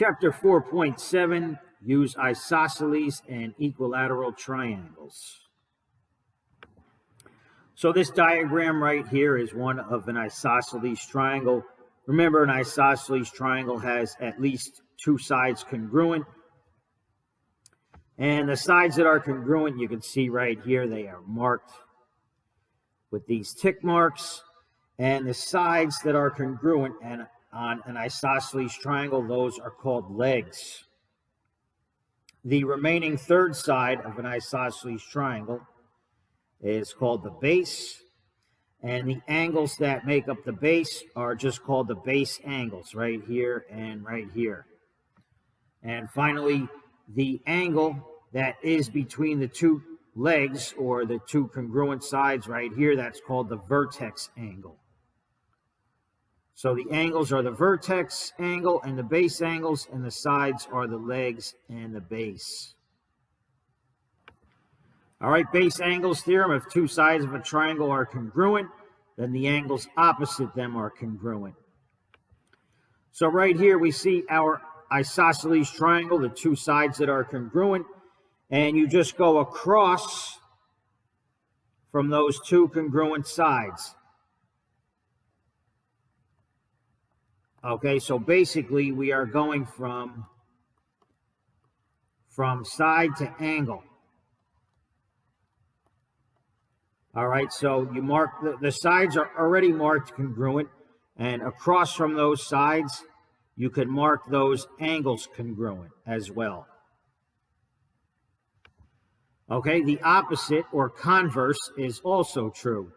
Chapter 4.7, use isosceles and equilateral triangles. So this diagram right here is one of an isosceles triangle. Remember, an isosceles triangle has at least two sides congruent. And the sides that are congruent, you can see right here, they are marked with these tick marks. And the sides that are congruent and on an isosceles triangle, those are called legs. The remaining third side of an isosceles triangle is called the base, and the angles that make up the base are just called the base angles, right here and right here. And finally, the angle that is between the two legs, or the two congruent sides right here, that's called the vertex angle. So the angles are the vertex angle and the base angles, and the sides are the legs and the base. All right, base angles theorem: if two sides of a triangle are congruent, then the angles opposite them are congruent. So right here we see our isosceles triangle, the two sides that are congruent, and you just go across from those two congruent sides. Okay, so basically we are going from side to angle. All right, so you mark, the sides are already marked congruent, and across from those sides, you can mark those angles congruent as well. Okay, the opposite or converse is also true.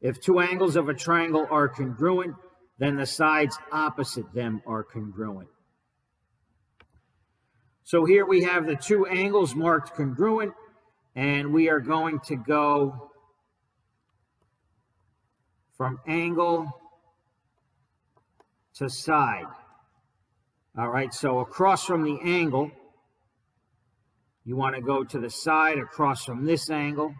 If two angles of a triangle are congruent, then the sides opposite them are congruent. So here we have the two angles marked congruent, and we are going to go from angle to side. All right, so across from the angle, you want to go to the side. Across from this angle,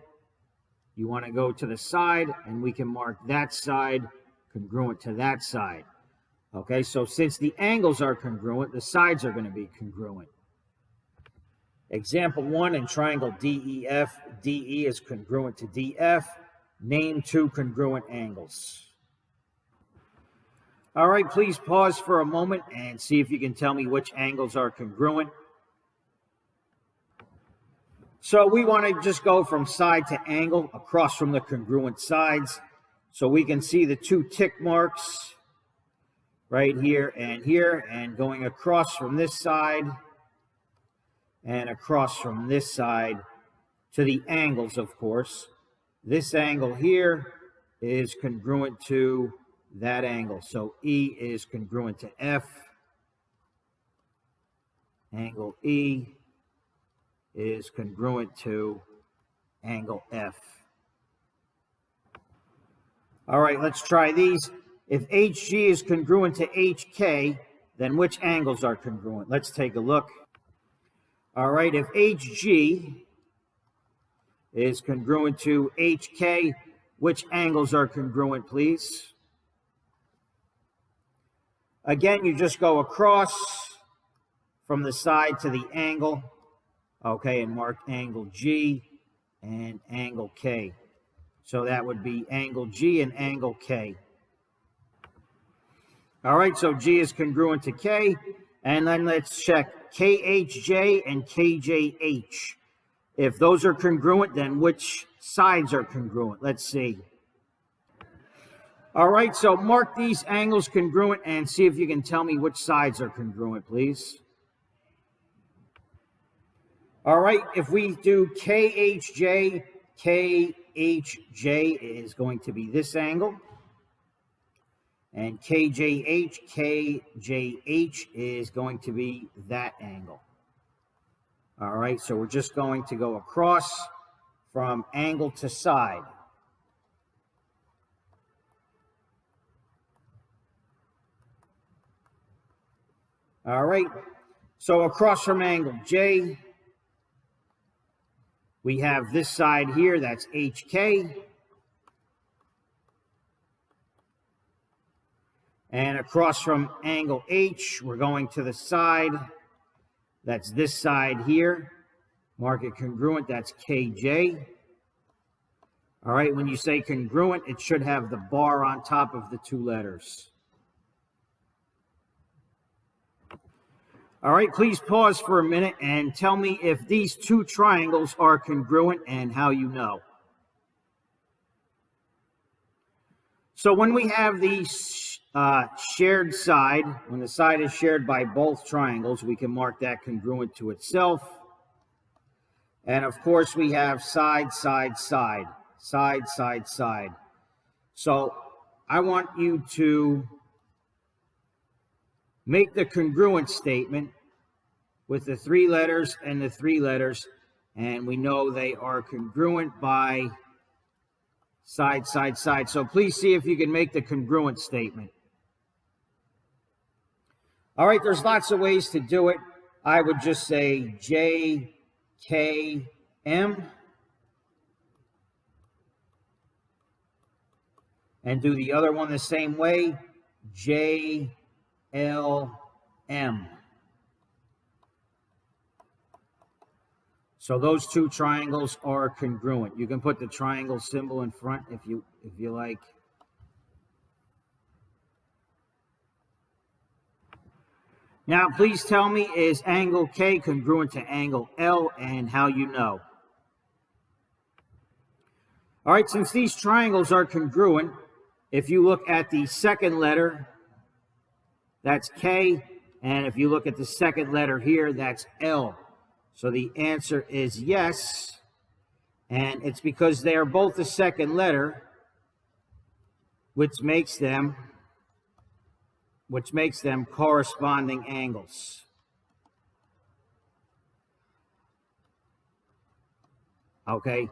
you want to go to the side, and we can mark that side congruent to that side. Okay, so since the angles are congruent, the sides are going to be congruent. Example 1, in triangle DEF, DE is congruent to DF. Name two congruent angles. All right, please pause for a moment and see if you can tell me which angles are congruent. So we want to just go from side to angle across from the congruent sides. So we can see the two tick marks right here, and going across from this side and across from this side to the angles, of course. This angle here is congruent to that angle. So E is congruent to F. Angle E is congruent to angle F. All right, let's try these. If HG is congruent to HK, then which angles are congruent? Let's take a look. All right, if HG is congruent to HK, which angles are congruent, please? Again, you just go across from the side to the angle, okay, and mark angle G and angle K. So that would be angle G and angle K. All right, so G is congruent to K, and then let's check KHJ and KJH. If those are congruent, then which sides are congruent? Let's see. All right, so mark these angles congruent and see if you can tell me which sides are congruent, please. All right, if we do KHJ, KHJ is going to be this angle. And KJH, KJH is going to be that angle. All right, so we're just going to go across from angle to side. All right, so across from angle J, we have this side here, that's HK. And across from angle H, we're going to the side. That's this side here. Mark it congruent, that's KJ. All right, when you say congruent, it should have the bar on top of the two letters. All right, please pause for a minute and tell me if these two triangles are congruent and how you know. So when we have the shared side, when the side is shared by both triangles, we can mark that congruent to itself. And of course, we have side, side, side, side, side, side. So I want you to make the congruent statement with the three letters and the three letters, and we know they are congruent by side, side, side. So please see if you can make the congruent statement. All right, there's lots of ways to do it. I would just say J, K, M, and do the other one the same way, J, L, M. So those two triangles are congruent. You can put the triangle symbol in front if you like. Now, please tell me, is angle K congruent to angle L, and how you know? All right, since these triangles are congruent, if you look at the second letter, that's K, and if you look at the second letter here, that's L. So the answer is yes, and it's because they are both the second letter, which makes them corresponding angles. Okay,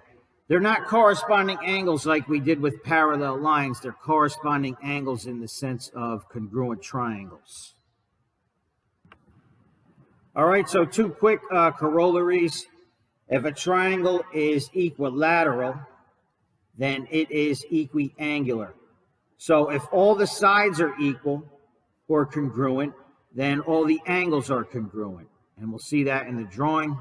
they're not corresponding angles like we did with parallel lines. They're corresponding angles in the sense of congruent triangles. All right, so two quick corollaries. If a triangle is equilateral, then it is equiangular. So if all the sides are equal or congruent, then all the angles are congruent. And we'll see that in the drawing.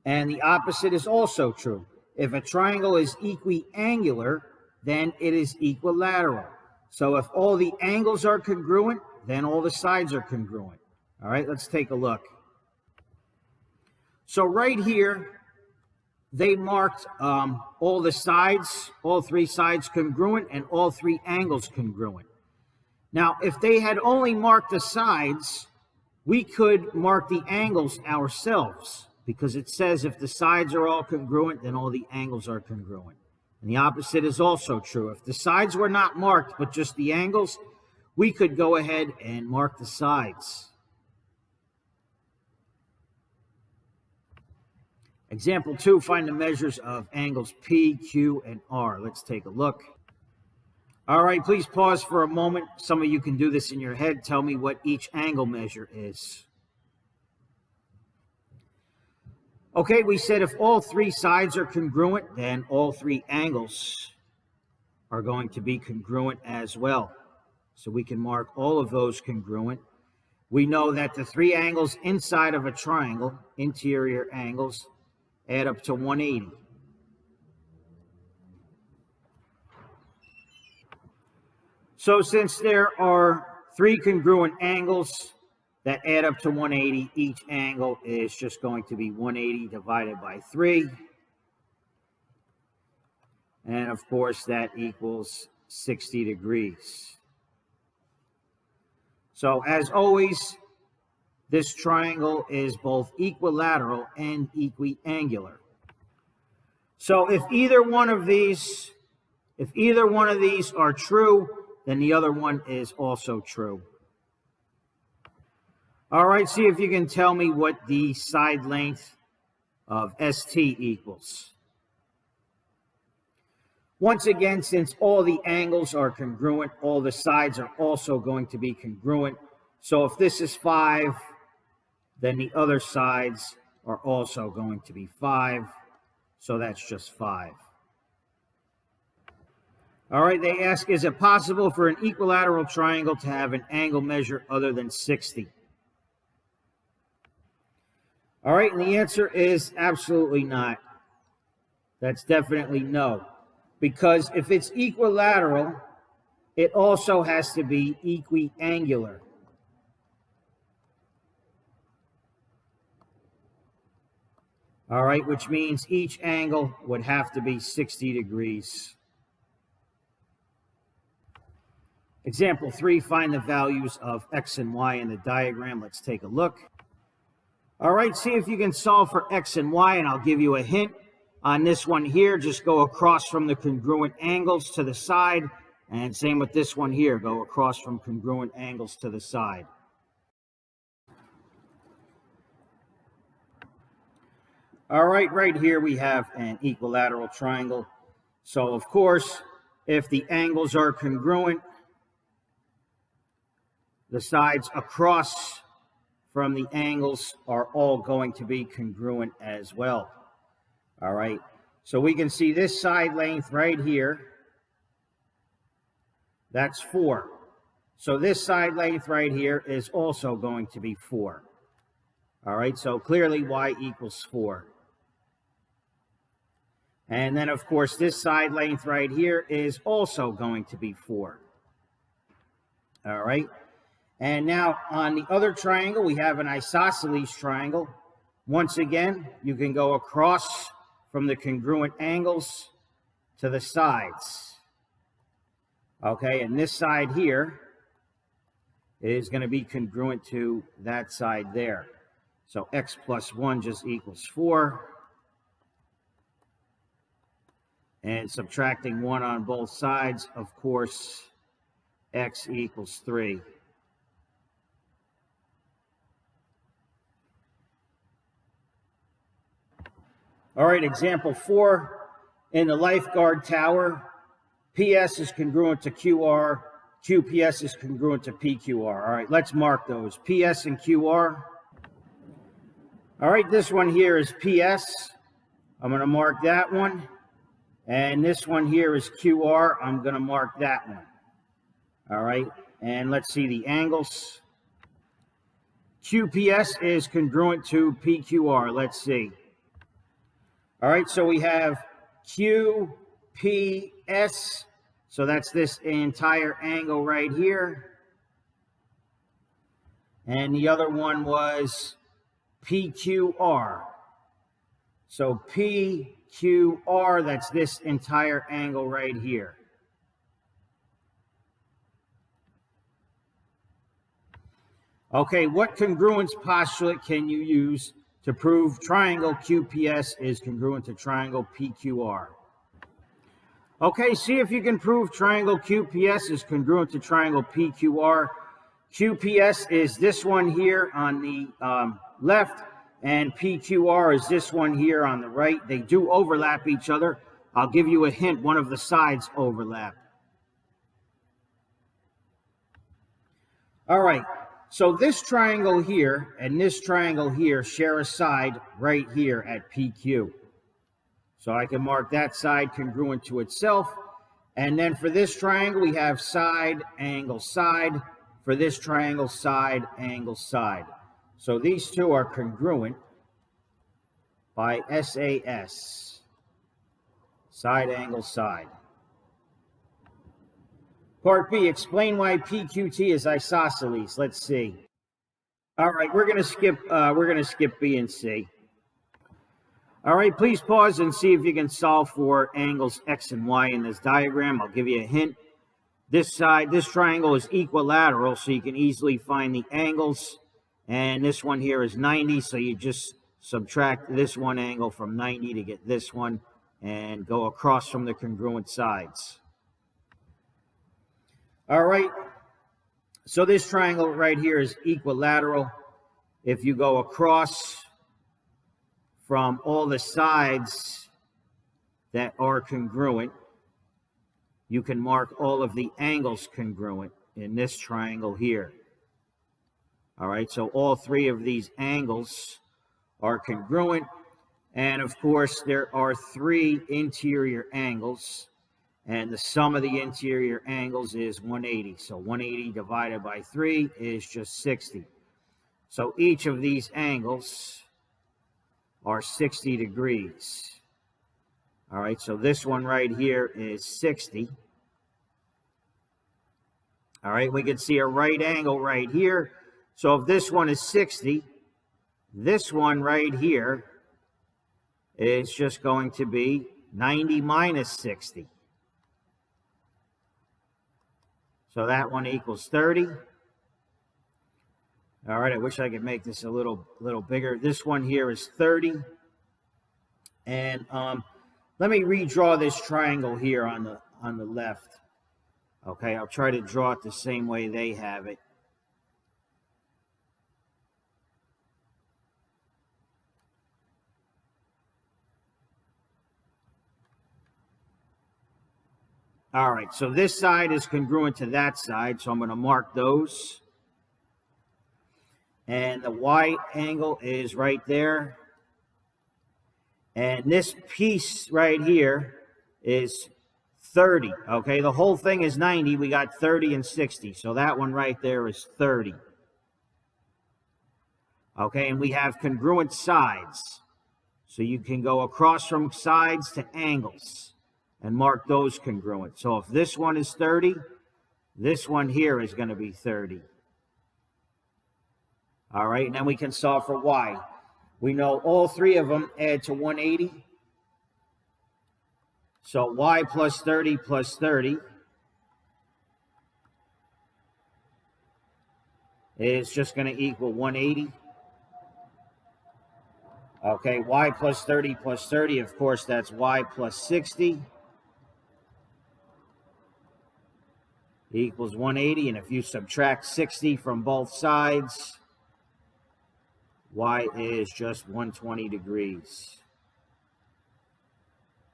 And the opposite is also true. If a triangle is equiangular, then it is equilateral. So if all the angles are congruent, then all the sides are congruent. All right, let's take a look. So right here, they marked all the sides, all three sides congruent, and all three angles congruent. Now, if they had only marked the sides, we could mark the angles ourselves, because it says if the sides are all congruent, then all the angles are congruent. And the opposite is also true. If the sides were not marked, but just the angles, we could go ahead and mark the sides. Example 2, find the measures of angles P, Q, and R. Let's take a look. All right, please pause for a moment. Some of you can do this in your head. Tell me what each angle measure is. Okay, we said if all three sides are congruent, then all three angles are going to be congruent as well. So we can mark all of those congruent. We know that the three angles inside of a triangle, interior angles, add up to 180. So since there are three congruent angles that add up to 180, each angle is just going to be 180 divided by 3. And of course, that equals 60 degrees. So as always, this triangle is both equilateral and equiangular. So if either one of these are true, then the other one is also true. All right, see if you can tell me what the side length of ST equals. Once again, since all the angles are congruent, all the sides are also going to be congruent. So if this is 5, then the other sides are also going to be 5. So that's just 5. All right, they ask, is it possible for an equilateral triangle to have an angle measure other than 60? All right, and the answer is absolutely not. That's definitely no. Because if it's equilateral, it also has to be equiangular. All right, which means each angle would have to be 60 degrees. Example 3, find the values of x and y in the diagram. Let's take a look. All right, see if you can solve for x and y, and I'll give you a hint. On this one here, just go across from the congruent angles to the side, and same with this one here, go across from congruent angles to the side. All right, right here we have an equilateral triangle. So, of course, if the angles are congruent, the sides across from the angles are all going to be congruent as well. All right, so we can see this side length right here. That's 4. So this side length right here is also going to be 4. All right, so clearly y equals 4. And then, of course, this side length right here is also going to be 4. All right. And now on the other triangle, we have an isosceles triangle. Once again, you can go across from the congruent angles to the sides. Okay, and this side here is going to be congruent to that side there. So x plus 1 just equals 4. And subtracting 1 on both sides, of course, x equals 3. All right, example 4. In the lifeguard tower, PS is congruent to QR, QPS is congruent to PQR. All right, let's mark those. PS and QR. All right, this one here is PS. I'm going to mark that one. And this one here is QR. I'm going to mark that one. All right, and let's see the angles. QPS is congruent to PQR. Let's see. All right, so we have QPS. So that's this entire angle right here. And the other one was PQR. So PQR, that's this entire angle right here. Okay, what congruence postulate can you use to prove triangle QPS is congruent to triangle PQR? Okay, see if you can prove triangle QPS is congruent to triangle PQR. QPS is this one here on the left, and PQR is this one here on the right. They do overlap each other. I'll give you a hint, one of the sides overlap. All right, so this triangle here and this triangle here share a side right here at PQ. So I can mark that side congruent to itself. And then for this triangle, we have side, angle, side. For this triangle, side, angle, side. So these two are congruent by SAS. Side, angle, side. Part B, explain why PQT is isosceles. Let's see. All right, we're going to skip B and C. All right, please pause and see if you can solve for angles X and Y in this diagram. I'll give you a hint. This side, this triangle is equilateral, so you can easily find the angles. And this one here is 90, so you just subtract this one angle from 90 to get this one and go across from the congruent sides. All right, so this triangle right here is equilateral. If you go across from all the sides that are congruent, you can mark all of the angles congruent in this triangle here. All right, so all three of these angles are congruent. And of course, there are three interior angles. And the sum of the interior angles is 180. So 180 divided by 3 is just 60. So each of these angles are 60 degrees. All right, so this one right here is 60. All right, we can see a right angle right here. So if this one is 60, this one right here is just going to be 90 minus 60. So that one equals 30. All right, I wish I could make this a little bigger. This one here is 30. And let me redraw this triangle here on the left. Okay, I'll try to draw it the same way they have it. All right, so this side is congruent to that side, so I'm going to mark those. And the Y angle is right there. And this piece right here is 30, okay? The whole thing is 90. We got 30 and 60, so that one right there is 30. Okay, and we have congruent sides. So you can go across from sides to angles and mark those congruent. So if this one is 30, this one here is going to be 30. All right, and then we can solve for Y. We know all three of them add to 180. So Y plus 30 is just going to equal 180. Okay, Y plus 30, of course, that's Y plus 60 equals 180. And if you subtract 60 from both sides, Y is just 120 degrees.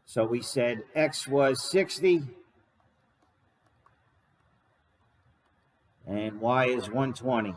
So we said X was 60 and Y is 120.